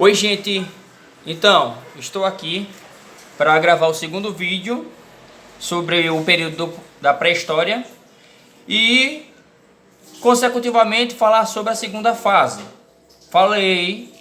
Oi, gente. Então, estou aqui para gravar o segundo vídeo sobre o período da pré-história e, consecutivamente, falar sobre a segunda fase. Falei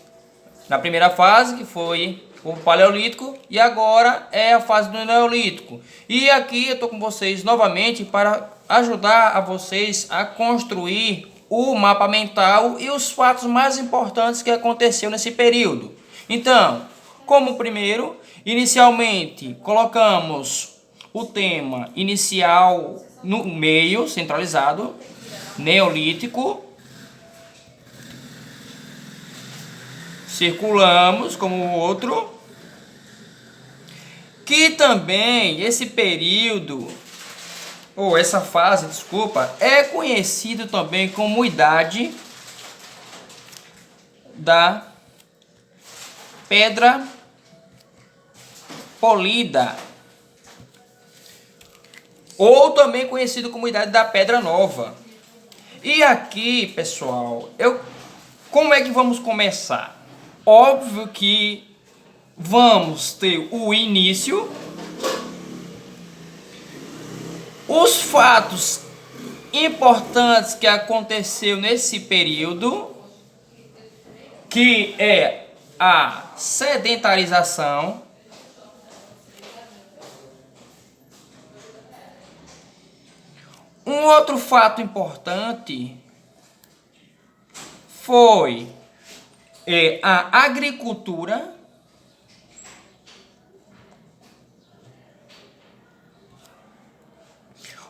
na primeira fase, que foi o Paleolítico, e agora é a fase do Neolítico. E aqui eu estou com vocês novamente para ajudar a vocês a construir o mapa mental e os fatos mais importantes que aconteceu nesse período. Então, como primeiro, inicialmente colocamos o tema inicial no meio, centralizado, Neolítico. Circulamos como o outro, que também esse período, ou essa fase, desculpa, é conhecido também como idade da pedra polida, ou também conhecido como idade da pedra nova. E aqui, pessoal, como é que vamos começar? Óbvio que vamos ter o início, os fatos importantes que aconteceu nesse período, que é a sedentarização, um outro fato importante foi a agricultura,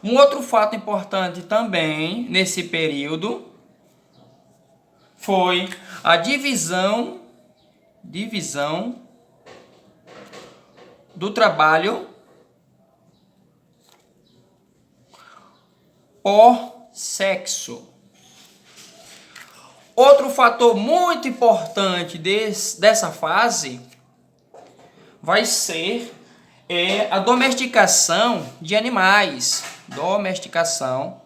um outro fato importante também nesse período foi a divisão do trabalho por sexo. Outro fator muito importante dessa fase vai ser a domesticação de animais. Domesticação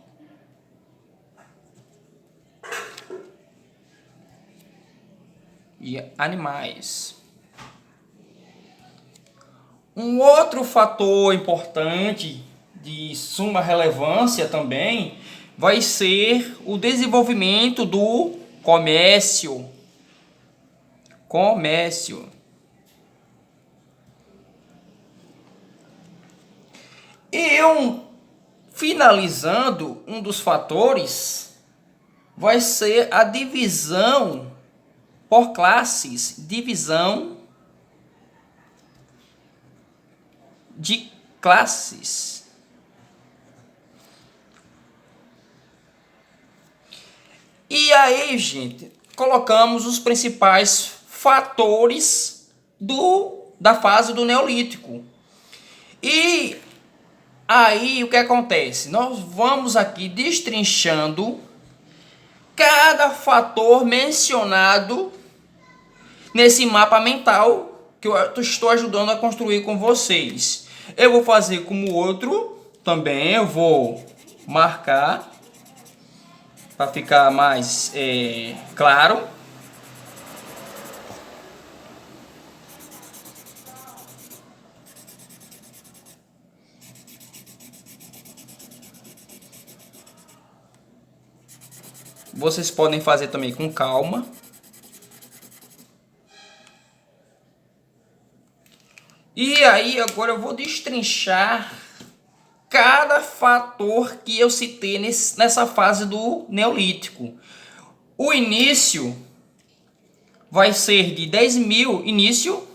de animais. Um outro fator importante de suma relevância também vai ser o desenvolvimento do comércio. E finalizando, um dos fatores vai ser a divisão por classes, divisão de classes. E aí, gente, colocamos os principais fatores da fase do Neolítico. E aí, o que acontece? Nós vamos aqui destrinchando cada fator mencionado nesse mapa mental que eu estou ajudando a construir com vocês. Eu vou fazer como outro também, eu vou marcar para ficar mais claro. Vocês podem fazer também com calma. E aí agora eu vou destrinchar cada fator que eu citei nessa fase do Neolítico. O início vai ser de 10.000, início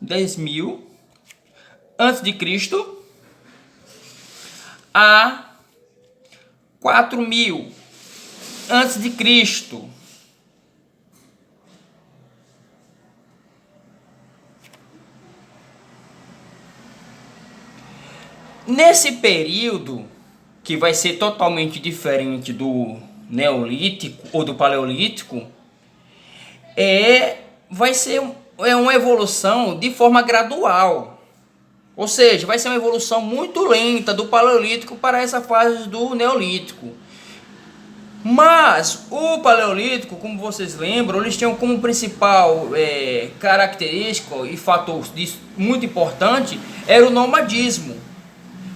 10.000 antes de Cristo a 4.000 antes de Cristo. Nesse período, que vai ser totalmente diferente do Neolítico ou do Paleolítico, vai ser uma evolução de forma gradual. Ou seja, vai ser uma evolução muito lenta do Paleolítico para essa fase do Neolítico. Mas o Paleolítico, como vocês lembram, eles tinham como principal característica e fator disso, muito importante, era o nomadismo,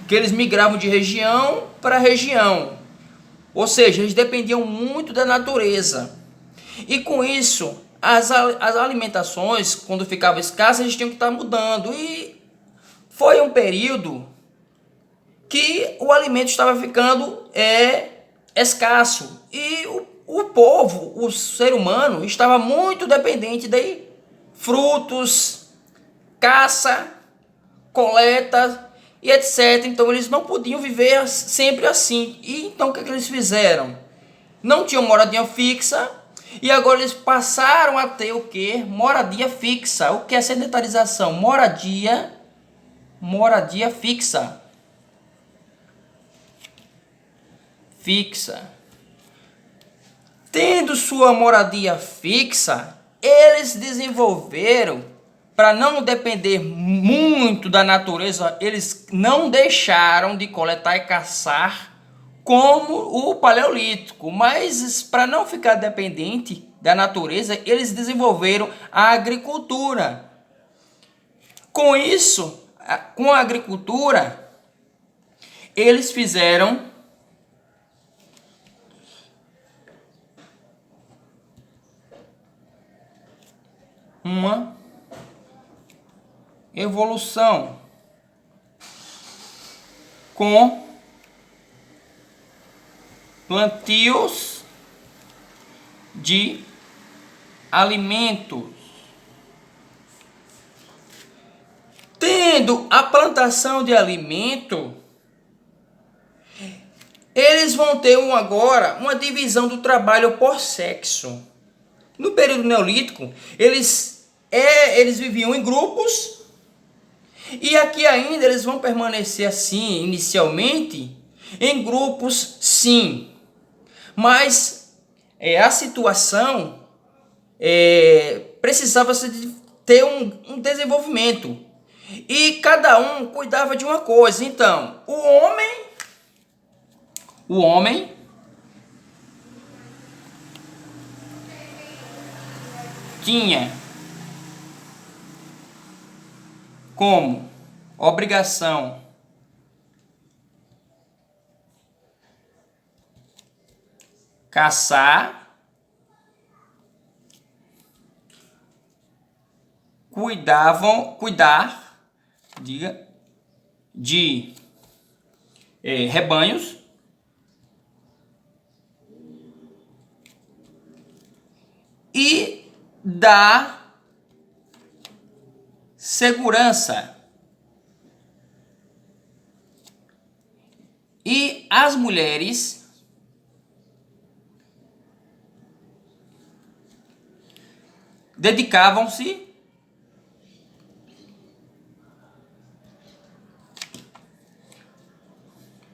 que eles migravam de região para região, ou seja, eles dependiam muito da natureza. E com isso, as alimentações, quando ficavam escassas, eles tinham que estar mudando. E foi um período que o alimento estava ficando escasso. E o povo, o ser humano, estava muito dependente de frutos, caça, coleta e etc. Então eles não podiam viver sempre assim. E então o que eles fizeram? Não tinham moradia fixa. E agora eles passaram a ter o que? Moradia fixa. O que é sedentarização? Moradia fixa. Tendo sua moradia fixa, eles desenvolveram, para não depender muito da natureza, eles não deixaram de coletar e caçar como o Paleolítico, mas para não ficar dependente da natureza, eles desenvolveram a agricultura. Com isso, com a agricultura, eles fizeram uma evolução com plantios de alimentos. Tendo a plantação de alimento, eles vão ter agora uma divisão do trabalho por sexo. No período neolítico, eles viviam em grupos, e aqui ainda eles vão permanecer assim inicialmente em grupos, sim, mas a situação precisava ter um desenvolvimento, e cada um cuidava de uma coisa. Então o homem tinha como obrigação caçar, cuidar de rebanhos e dar segurança. E as mulheres dedicavam-se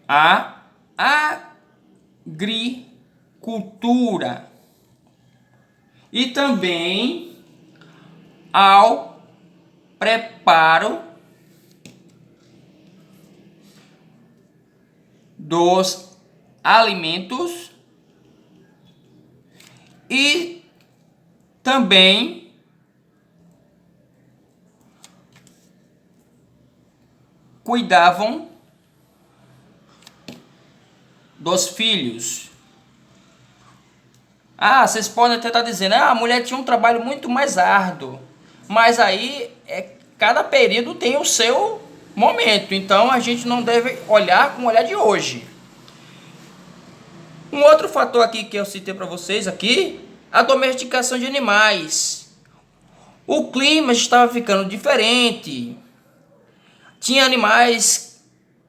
à agricultura e também ao preparo dos alimentos e também cuidavam dos filhos. Vocês podem até estar dizendo, a mulher tinha um trabalho muito mais árduo, mas aí cada período tem o seu momento, então a gente não deve olhar com o olhar de hoje. Um outro fator aqui que eu citei para vocês aqui, a domesticação de animais. O clima estava ficando diferente. Tinha animais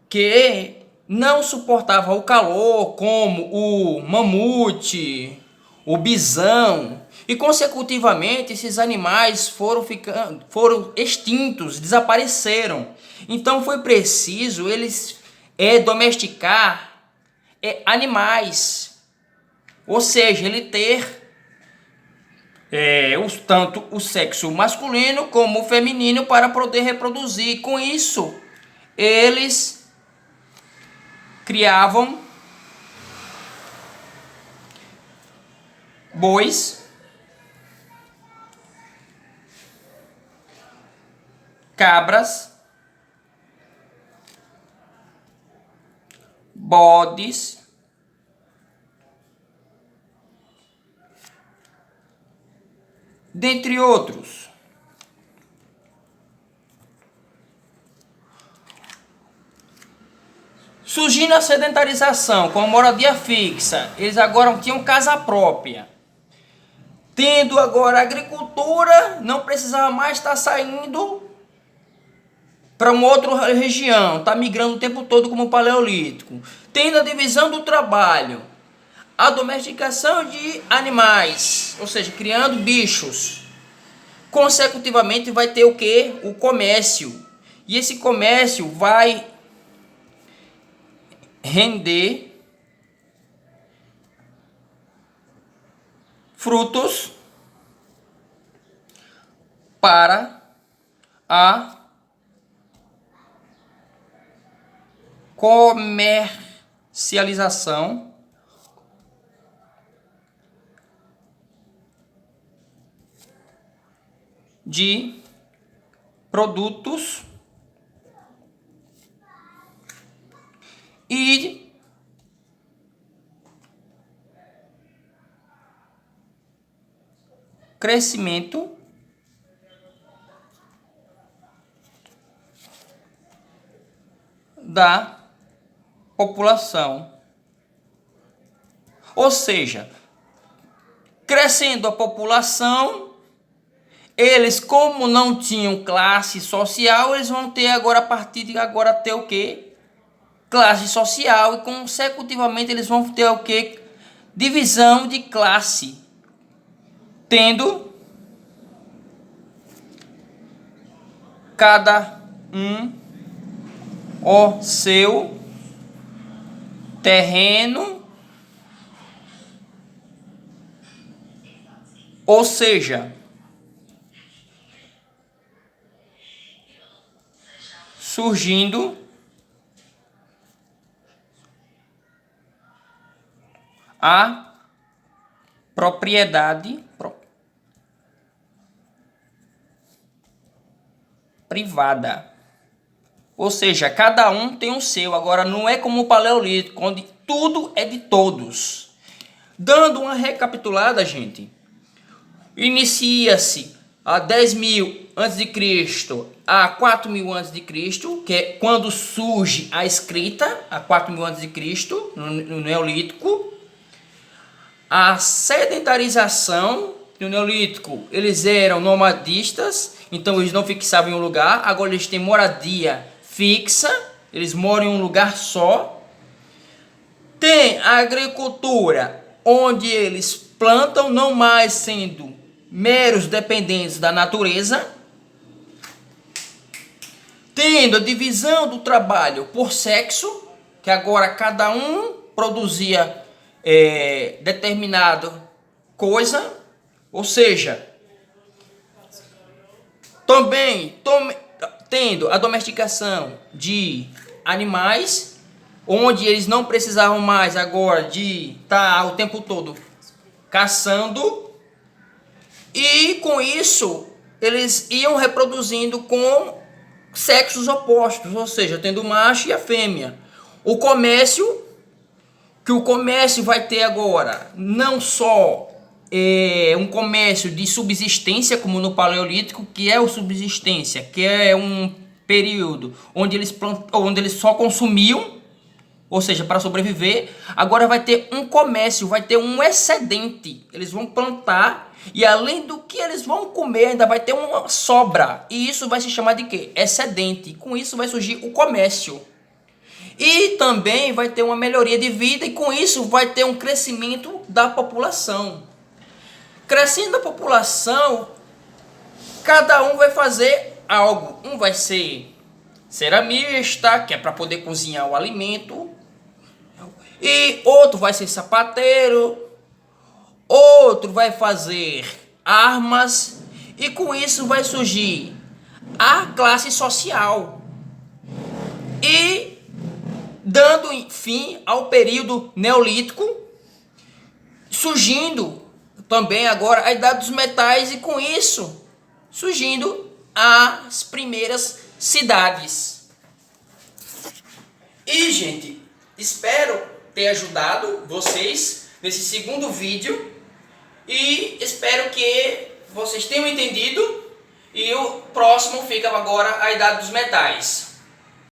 que não suportavam o calor, como o mamute, o bisão, e consecutivamente esses animais foram extintos, desapareceram. Então foi preciso eles domesticar animais, ou seja, ele ter tanto o sexo masculino como o feminino para poder reproduzir. Com isso, eles criavam bois, cabras, bodes, dentre outros. Surgindo a sedentarização com a moradia fixa, eles agora tinham casa própria. Tendo agora a agricultura, não precisava mais estar saindo para uma outra região, está migrando o tempo todo como o Paleolítico. Tendo a divisão do trabalho, a domesticação de animais, ou seja, criando bichos. Consecutivamente vai ter o que? O comércio. E esse comércio vai render frutos para a comercialização de produtos e crescimento da população. Ou seja, crescendo a população, eles, como não tinham classe social, eles vão ter agora, a partir de agora, ter o quê? Classe social, e consecutivamente eles vão ter o quê? Divisão de classe, tendo cada um o seu terreno, ou seja, surgindo a propriedade privada. Ou seja, cada um tem o seu. Agora não é como o Paleolítico, onde tudo é de todos. Dando uma recapitulada, gente. Inicia-se a 10.000 a.C. a 4.000 a.C., que é quando surge a escrita, a 4.000 a.C., no Neolítico. A sedentarização no Neolítico, eles eram nomadistas, então eles não fixavam em um lugar. Agora eles têm moradia fixa, eles moram em um lugar só. Tem a agricultura, onde eles plantam, não mais sendo meros dependentes da natureza. Tendo a divisão do trabalho por sexo, que agora cada um produzia determinada coisa, ou seja, também tendo a domesticação de animais, onde eles não precisavam mais agora de estar o tempo todo caçando, e com isso eles iam reproduzindo com sexos opostos, ou seja, tendo o macho e a fêmea. O comércio, que o comércio vai ter agora não só um comércio de subsistência, como no Paleolítico, que é o subsistência, que é um período onde eles só consumiam, ou seja, para sobreviver. Agora vai ter um comércio, vai ter um excedente. Eles vão plantar e além do que eles vão comer, ainda vai ter uma sobra. E isso vai se chamar de quê? Excedente. Com isso vai surgir o comércio. E também vai ter uma melhoria de vida e com isso vai ter um crescimento da população. Crescendo a população, cada um vai fazer algo. Um vai ser ceramista, que é para poder cozinhar o alimento. E outro vai ser sapateiro. Outro vai fazer armas. E com isso vai surgir a classe social. E dando fim ao período neolítico, surgindo também agora a Idade dos Metais e com isso surgindo as primeiras cidades. E, gente, espero ter ajudado vocês nesse segundo vídeo e espero que vocês tenham entendido. E o próximo fica agora a Idade dos Metais.